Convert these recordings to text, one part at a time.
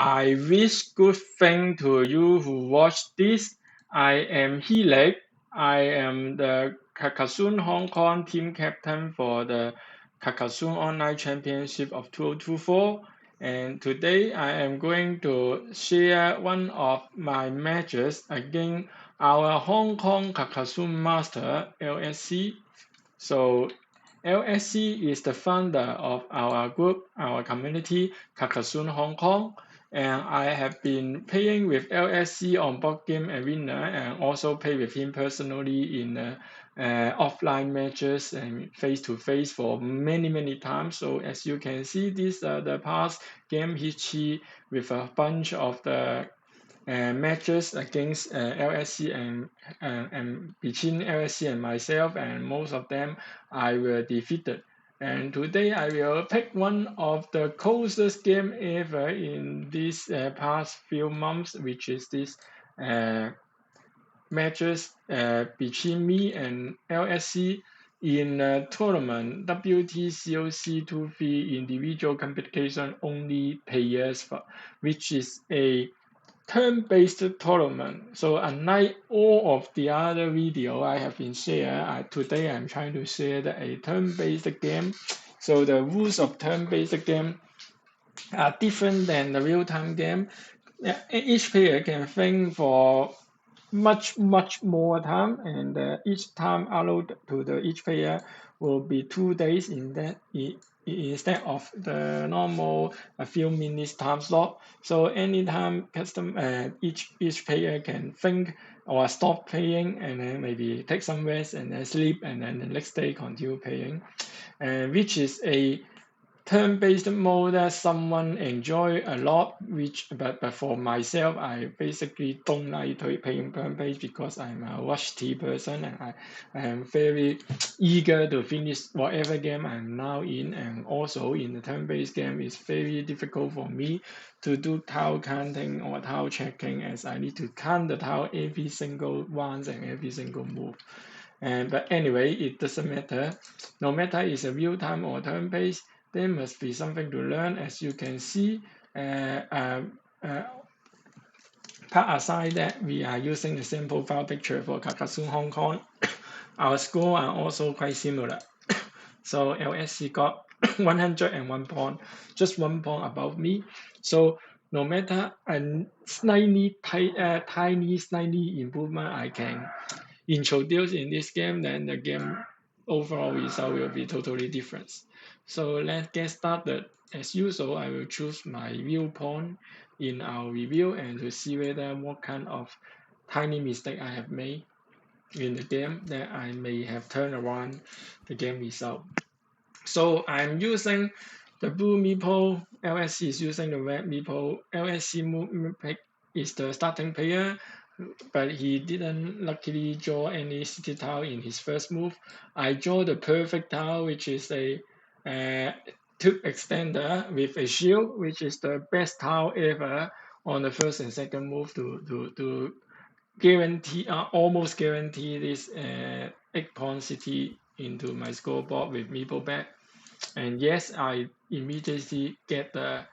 I wish good thing to you who watch this. I am Hilek. I am the Carcassonne Hong Kong team captain for the Carcassonne Online Championship of 2024. And today I am going to share one of my matches against our Hong Kong Carcassonne Master LSC. So LSC is the founder of our group, our community, Carcassonne Hong Kong. And I have been playing with LSC on board game arena and also play with him personally in offline matches and face to face for many times. So as you can see, this the past game history with a bunch of the matches against LSC and between LSC and myself, and most of them I were defeated. And today I will pick one of the closest game ever in these past few months, which is this uh, matches between me and LSC in a tournament WTCOC 2v individual competition only players, which is a turn-based tournament. So unlike all of the other video I have been shared, today I'm trying to share a turn-based game. So the rules of turn-based game are different than the real-time game. Each player can think for much more time, and each time allowed to the each player will be 2 days in that instead of the normal a few minutes time slot. So anytime each player can think or stop playing and then maybe take some rest and then sleep and then the next day continue playing, and which is a turn-based mode that someone enjoy a lot, but for myself, I basically don't like playing turn-based because I'm a rush T person and I am very eager to finish whatever game I'm now in, and also in the turn-based game it's very difficult for me to do tile counting or tile checking, as I need to count the tile every single once and every single move. But anyway, it doesn't matter. No matter it's a real-time or turn-based, there must be something to learn. As you can see, part aside that we are using the same profile picture for Carcassonne Hong Kong, our scores are also quite similar. So LSC got 101 point, just 1 point above me. So no matter a tiny improvement I can introduce in this game, then the game overall result will be totally different. So let's get started. As usual, I will choose my viewpoint in our review and to see whether what kind of tiny mistake I have made in the game that I may have turned around the game result. So I'm using the blue meeple, LSC is using the red meeple. LSC pick is the starting player, but he didn't luckily draw any city tile in his first move. I draw the perfect tile, which is a tube extender with a shield, which is the best tile ever on the first and second move to guarantee, almost guarantee this 8-point city into my scoreboard with meeple back. And yes, I immediately get the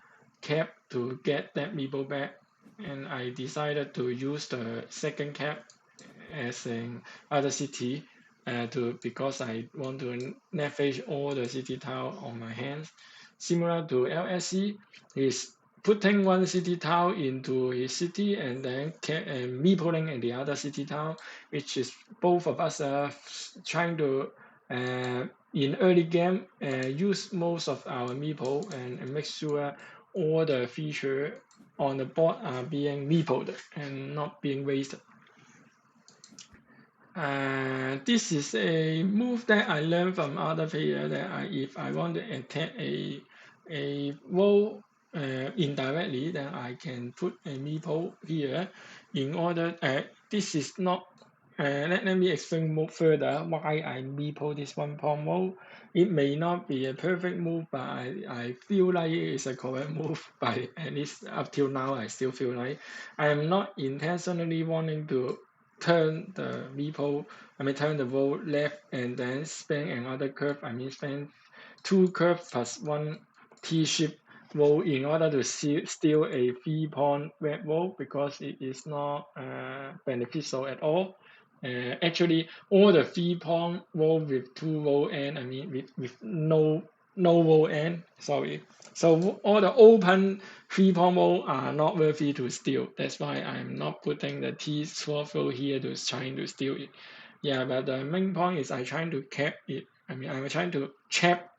cap to get that meeple back, and I decided to use the second cap as an other city because I want to leverage all the city tile on my hands. Similar to LSC, he's putting one city tile into his city and then me putting in the other city tile, which is both of us trying to in early game use most of our meeple and make sure all the feature on the board are being meepled and not being wasted. This is a move that I learned from other players that if I want to attack a wall indirectly, then I can put a meeple here in order. This is not. Let me explain more further why I meeple this 1-point move. It may not be a perfect move, but I feel like it is a correct move. But at least up till now, I still feel like I am not intentionally wanting to turn the turn the roll left and then spin another curve. Spin 2 curve plus 1 T-shape wall in order to steal a 3-pawn red wall because it is not beneficial at all. Actually, all the 3-pawn wall with 2 wall end, I mean with no wall end, sorry. So all the open 3-pawn wall are not worthy to steal. That's why I'm not putting the T12 wall here to trying to steal it. Yeah, but the main point is I'm trying to cap it. I mean, I'm trying to trap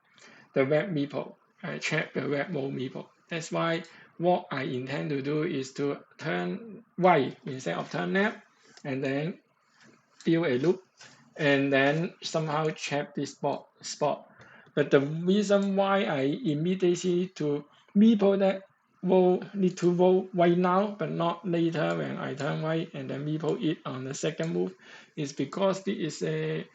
the web meeple. I trap the web wall meeple. That's why what I intend to do is to turn right instead of turn left, and then build a loop, and then somehow trap this spot. But the reason why I immediately to meeple that wall need to roll right now, but not later when I turn right and then meeple it on the second move, is because this is a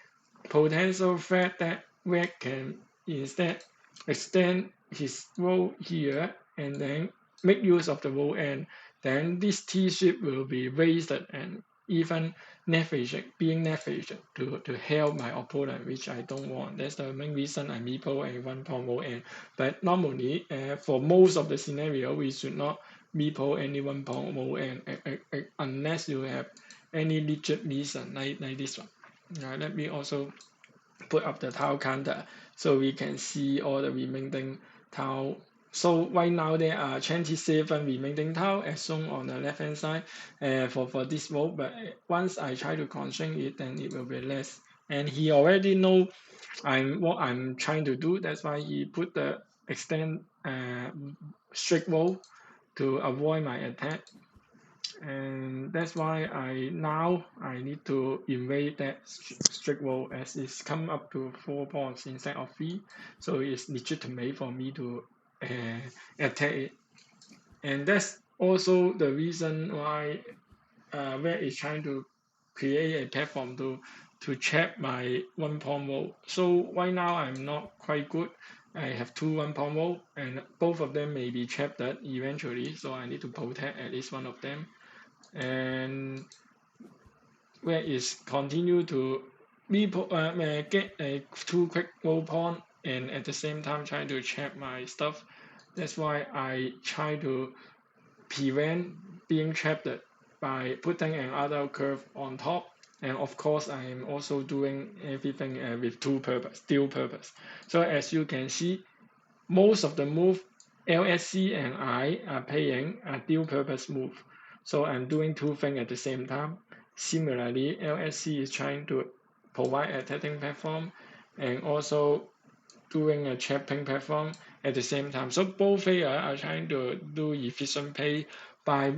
potential threat that red can instead extend his role here and then make use of the role, and then this T-ship will be wasted and even being navigation to help my opponent, which I don't want. That's the main reason I meeple a 1-pawn role end. But normally, for most of the scenario, we should not meeple any 1-pawn role end unless you have any legit reason like this one. Let me also put up the tile counter so we can see all the remaining tile. So right now there are 27 remaining tile as shown on the left hand side for this row, but once I try to constrain it, then it will be less. And he already know what I'm trying to do. That's why he put the extend strict row to avoid my attack. And that's why I need to invade that strict wall as it's come up to 4 pawns instead of 3, so it's legitimate for me to attack it. And that's also the reason why Red is trying to create a platform to trap my 1-pawn wall. So right now I'm not quite good. I have 2 1-pawn wall and both of them may be trapped eventually, so I need to protect at least one of them. And where is continue to get a 2 quick roll pawn and at the same time try to check my stuff. That's why I try to prevent being trapped by putting another curve on top. And of course, I am also doing everything with dual purpose. So as you can see, most of the move LSC and I are playing a dual purpose move. So I'm doing 2 things at the same time. Similarly, LSC is trying to provide a attacking platform and also doing a trapping platform at the same time. So both players are trying to do efficient play by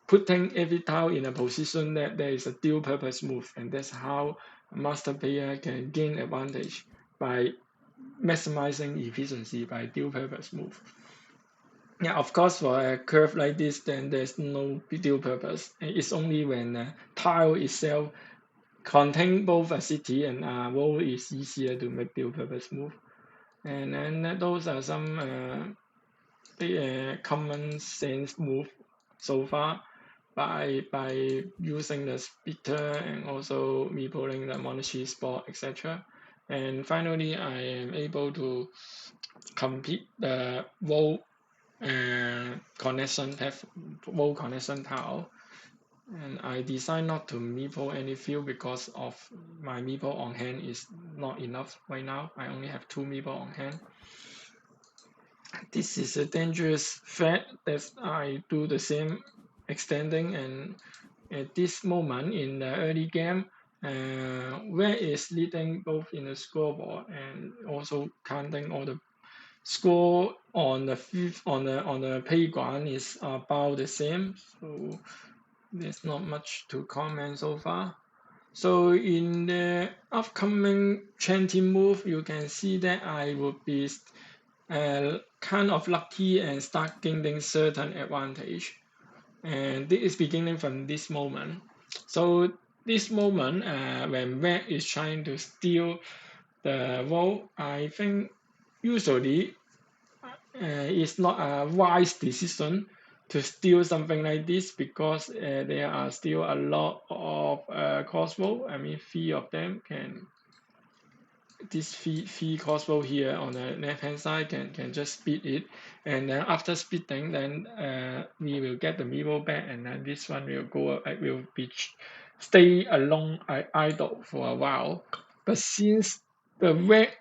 putting every tile in a position that there is a dual purpose move, and that's how a master player can gain advantage by maximizing efficiency by dual purpose move. Yeah, of course, for a curve like this, then there's no dual purpose. It's only when the tile itself contain both a city and a wall is easier to make dual purpose move. And then those are some common sense move so far by using the splitter and also me pulling the monastery spot, etc. And finally, I am able to complete the wall connection tile, and I decide not to meeple any field because of my meeple on hand is not enough right now. I only have 2 meeple on hand. This is a dangerous threat that I do the same extending, and at this moment in the early game, where is leading both in the scoreboard and also counting all the score on the playground is about the same, so there's not much to comment so far. So in the upcoming 20 move, you can see that I would be kind of lucky and start gaining certain advantage, and this is beginning from this moment. So this moment, when red is trying to steal the wall, I think usually it's not a wise decision to steal something like this because there are still a lot of crossbow. I mean, 3 of them can this fee crossbow here on the left hand side can just speed it, and then after speeding, then we will get the meeple back, and then this one will go will be stay alone idle for a while. But since the red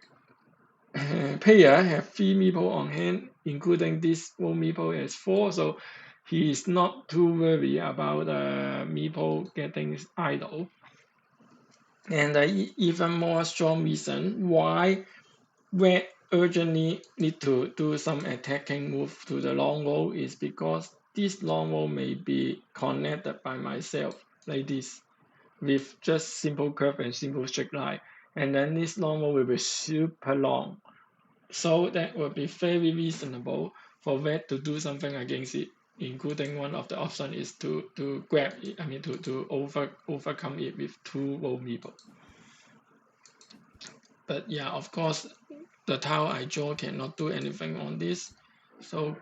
player have 3 meeple on hand, including this one meeple as 4, so he is not too worried about meeple getting idle. And even more strong reason why red urgently need to do some attacking move to the long wall is because this long wall may be connected by myself like this with just simple curve and simple straight line, and then this long wall will be super long, so that would be very reasonable for red to do something against it, including one of the options is to grab it, I mean to overcome it with 2 wall meeple. But yeah, of course, the tile I draw cannot do anything on this. So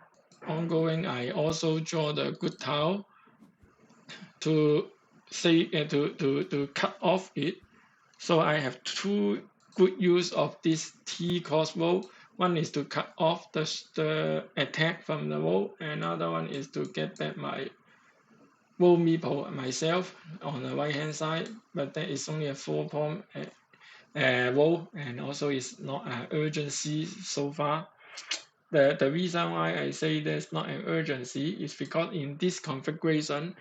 ongoing, I also draw the good tile to say to cut off it. So I have 2 good use of this T crossbow. One is to cut off the attack from the wall. Another one is to get back my wall meeple myself on the right hand side. But that is only a 4-point wall, and also it's not an urgency so far. The reason why I say there's not an urgency is because in this configuration,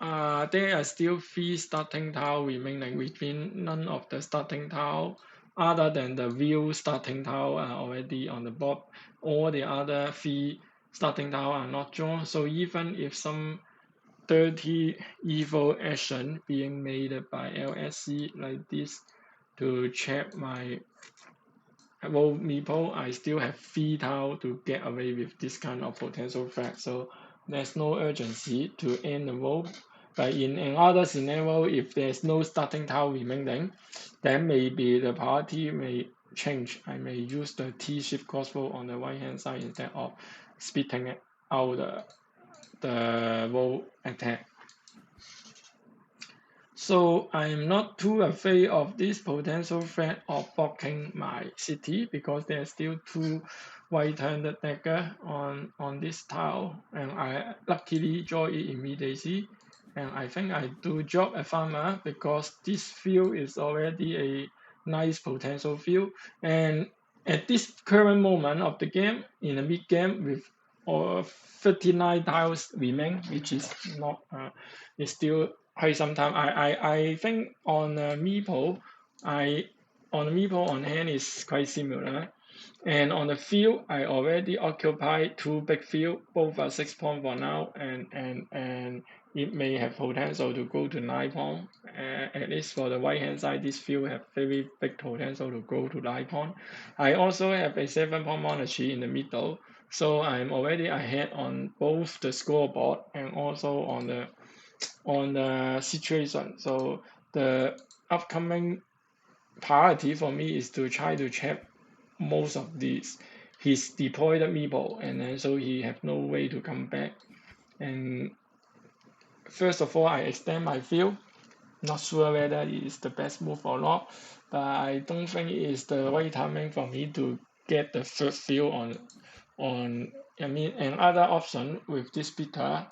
there are still 3 starting tile remaining, which means none of the starting tile other than the real starting tile are already on the board. All the other 3 starting tile are not drawn. So even if some dirty evil action being made by LSC like this to check my wall meeple, I still have 3 tile to get away with this kind of potential threat. So there's no urgency to end the wall. But in another scenario, if there's no starting tile remaining, then maybe the priority may change. I may use the T-shift crossbow on the right hand side instead of spitting out the wall attack. So I'm not too afraid of this potential threat of blocking my city because there's still 2 white-handed dagger on this tile, and I luckily draw it immediately. And I think I do drop a farmer because this field is already a nice potential field. And at this current moment of the game, in the mid game with 39 tiles remain, which is not is still quite some time. I think on meeple, on the meeple on hand is quite similar. And on the field, I already occupy 2 big field, both are 6 point for now, and it may have potential to go to 9 point. At least for the right hand side, this field have very big potential to go to 9 point. I also have a 7 point monarchy in the middle, so I'm already ahead on both the scoreboard and also on the situation. So the upcoming priority for me is to try to check most of these his deployed meeple, and then so he have no way to come back. And first of all, I extend my field. Not sure whether it is the best move or not, but I don't think it is the right timing for me to get the third field on. I mean, another option with this bitter,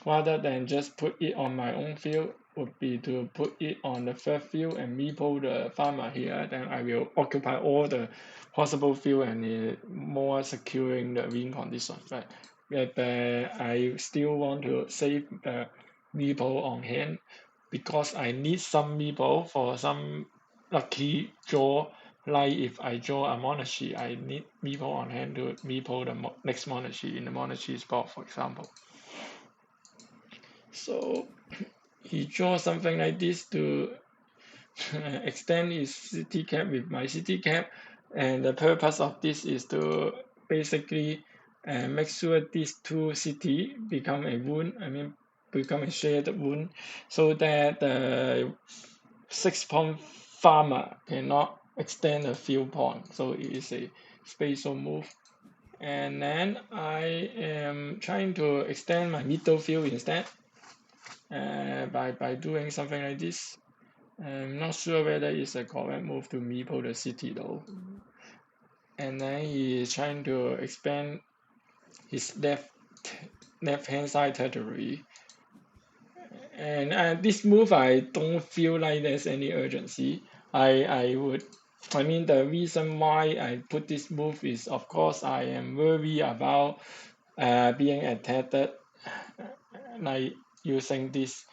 rather than just put it on my own field, would be to put it on the third field and meeple the farmer here. Then I will occupy all the possible field and more securing the win condition. Right? But I still want to save the meeple on hand because I need some meeple for some lucky draw. Like if I draw a monarchy, I need meeple on hand to meeple the next monarchy in the monarchy spot, for example. So he draws something like this to extend his city cap with my city cap, and the purpose of this is to basically make sure these 2 city become a wound, I mean become a shared wound, so that the 6 point farmer cannot extend a field point. So it is a spatial move. And then I am trying to extend my middle field instead by doing something like this. I'm not sure whether it's a correct move to meeple the city though. And then he is trying to expand his left hand side territory. And this move, I don't feel like there's any urgency. I mean, the reason why I put this move is, of course, I am worried about being attacked, like using this.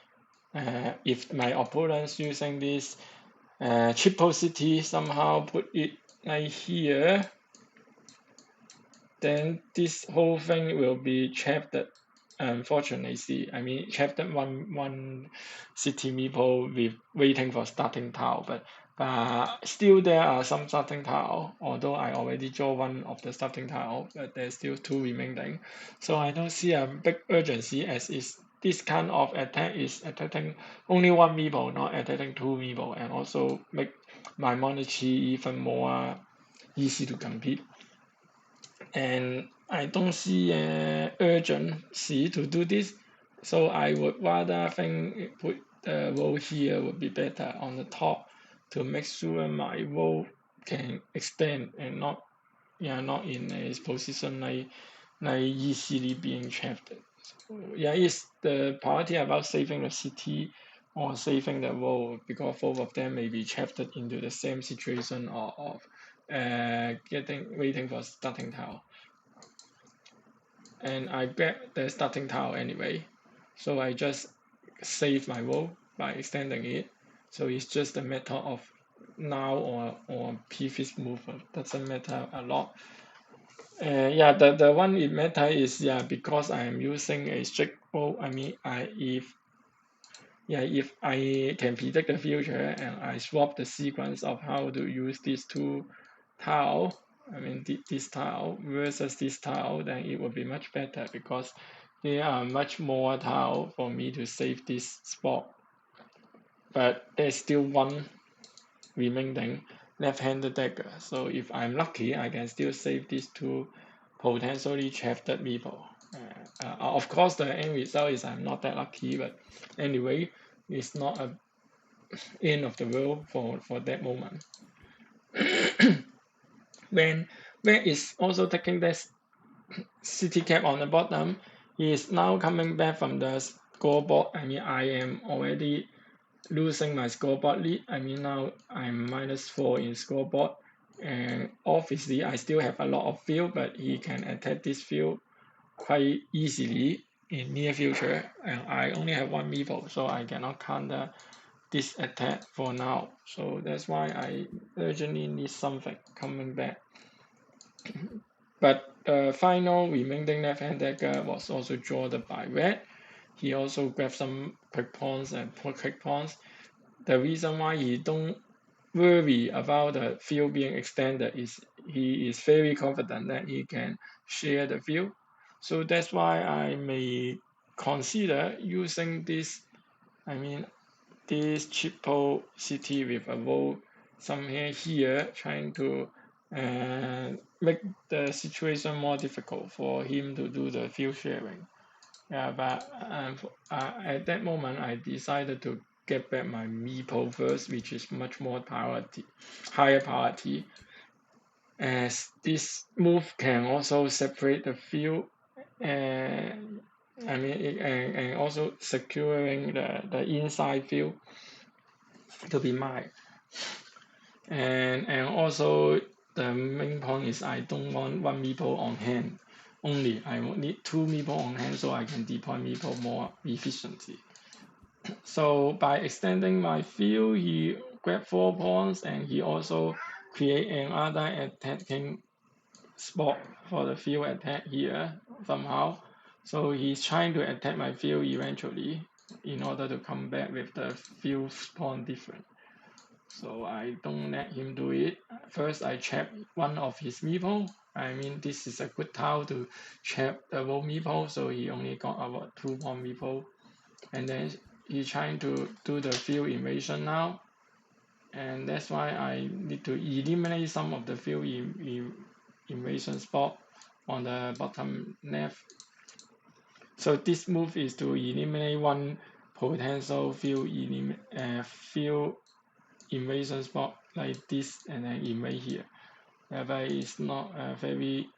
If my opponents using this triple city somehow put it like here, then this whole thing will be trapped. Unfortunately, I mean trapped one city meeple with waiting for starting tile, but still there are some starting tile. Although I already draw one of the starting tile, but there's still two remaining. So I don't see a big urgency as is this kind of attack is attacking only one meeple, not attacking two meeple, and also make my monarchy even more easy to compete. And I don't see urgency to do this, so I would rather think put the row here would be better on the top to make sure my row can extend and not in a position like easily being trapped. So, yeah, it's the priority about saving the city or saving the row because both of them may be trapped into the same situation of waiting for starting tile. And I get the starting tile anyway, so I just save my row by extending it. So it's just a matter of now or previous move. Doesn't matter a lot. Yeah, the one it matter is because I am using a strict row. I mean, if I can predict the future and I swap the sequence of how to use these two tile, I mean this tile versus this tile, then it will be much better because there are much more tile for me to save this spot. But there's still one remaining left-handed dagger. So if I'm lucky, I can still save these two potentially trapped meeple. Of course, the end result is I'm not that lucky, but anyway, it's not a end of the world for that moment. when is also taking this city cap on the bottom, he is now coming back from the scoreboard. I mean, I am already losing my scoreboard lead. I mean, now I'm -4 in scoreboard, and obviously I still have a lot of field, but he can attack this field quite easily in near future, and I only have one meeple, so I cannot counter this attack for now. So that's why I urgently need something coming back. But the final remaining left-hand dagger was also drawn by red. He also grabbed some quick pawns and put quick pawns. The reason why he don't worry about the field being extended is he is very confident that he can share the field. So that's why I may consider using this, I mean, this triple city with a row somewhere here, trying to make the situation more difficult for him to do the field sharing. Yeah, but at that moment, I decided to get back my meeple first, which is much more higher priority, as this move can also separate the field and I mean and also securing the inside field to be mine. And also the main point is I don't want one meeple on hand only. I need two meeple on hand so I can deploy meeple more efficiently. So by extending my field, he grabbed 4 pawns and he also create another attacking spot for the field attack here somehow. So he's trying to attack my field eventually in order to come back with the field spawn different. So I don't let him do it. First I trap one of his meeple. I mean this is a good tile to trap the whole meeple, so he only got about 2 pawn meeple. And then he's trying to do the field invasion now. And that's why I need to eliminate some of the field invasion spot on the bottom left. So this move is to eliminate one potential field invasion spot like this and then invade here. But it's not a very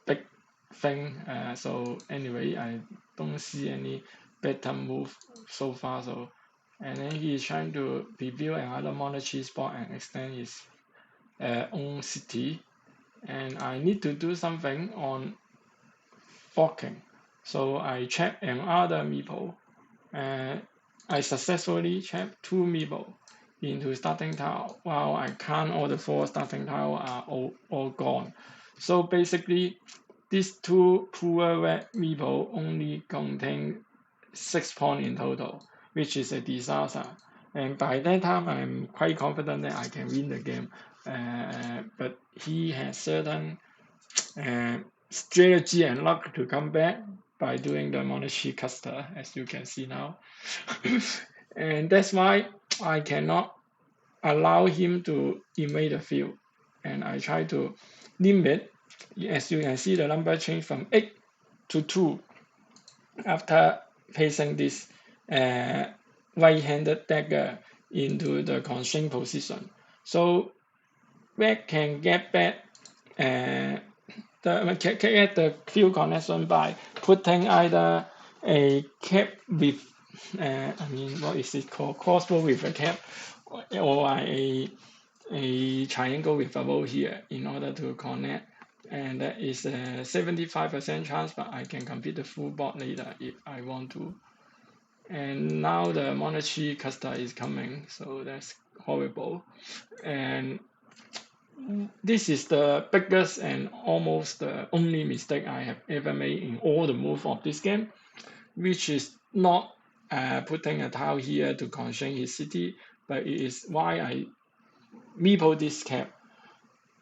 big thing. So anyway, I don't see any better move so far. So and then he is trying to rebuild another monarchy spot and extend his own city. And I need to do something on forking. So I check another meeple. I successfully checked 2 meeple into starting tile, while I count all the 4 starting tile are all gone. So basically, these 2 poor red meeple only contain 6 points in total, which is a disaster. And by that time, I'm quite confident that I can win the game. But he has certain strategy and luck to come back by doing the monarchy cluster, as you can see now. And that's why I cannot allow him to invade the field. And I try to limit, as you can see, the number change from 8 to 2 after placing this right-handed dagger into the constraint position. So red can get back get the field connection by putting either a cap with what is it called, crossbow with a cap, or a triangle with a bow here in order to connect. And that is a 75% chance, but I can complete the full board later if I want to. And now the monarchy cluster is coming, so that's horrible. And this is the biggest and almost the only mistake I have ever made in all the moves of this game, which is not putting a tile here to constrain his city, but it is why I meeple this cap.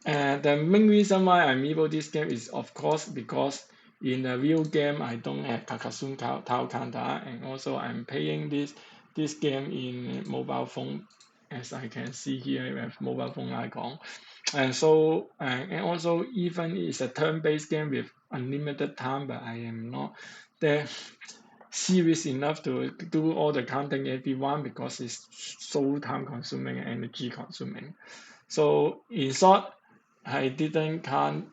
The main reason why I meeple this game is, of course, because in the real game I don't have Carcassonne tile counter, and also I'm playing this game in mobile phone, as I can see here with mobile phone icon. And so and also even it's a turn-based game with unlimited time, but I am not that serious enough to do all the counting everyone because it's so time consuming and energy consuming. So in short, I didn't count.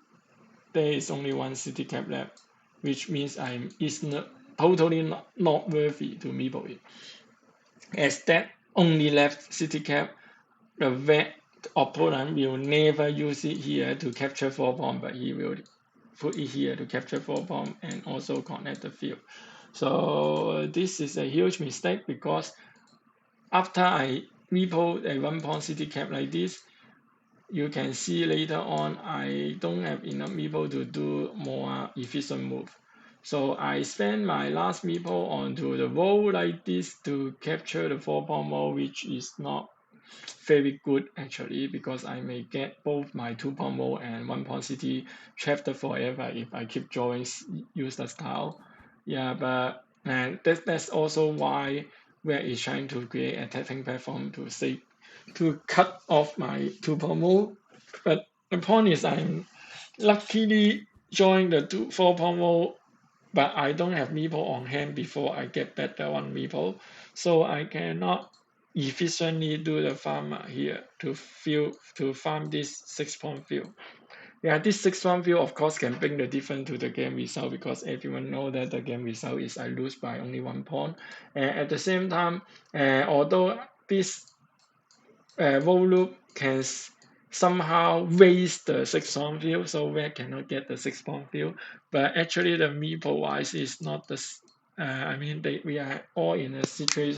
There is only one city cap left, which means it's not totally not worthy to meeple it. As that only left city cap, the red opponent will never use it here to capture 4 bomb, but he will put it here to capture 4 bomb and also connect the field. So this is a huge mistake because after I meeple a 1 pawn city cap like this, you can see later on I don't have enough meeple to do more efficient move. So I spend my last meeple onto the wall like this to capture the 4 pawn wall, which is not very good actually, because I may get both my 2 pawn wall and 1 pawn city trapped forever if I keep drawing useless tile. Yeah, but that's also why Red is trying to create a tapping platform to cut off my 2 pawn wall. But the point is I'm luckily drawing the 4 pawn wall, but I don't have meeple on hand before I get back the 1 meeple, so I cannot efficiently do the farm here to farm this 6 pawn field. Yeah, this 6 pawn field of course can bring the difference to the game result because everyone know that the game result is I lose by only 1 pawn. And at the same time, although this wall loop can somehow raise the 6 pawn field, so red cannot get the 6 pawn field. But actually, the meeple wise is not the. I mean, we are all in a situation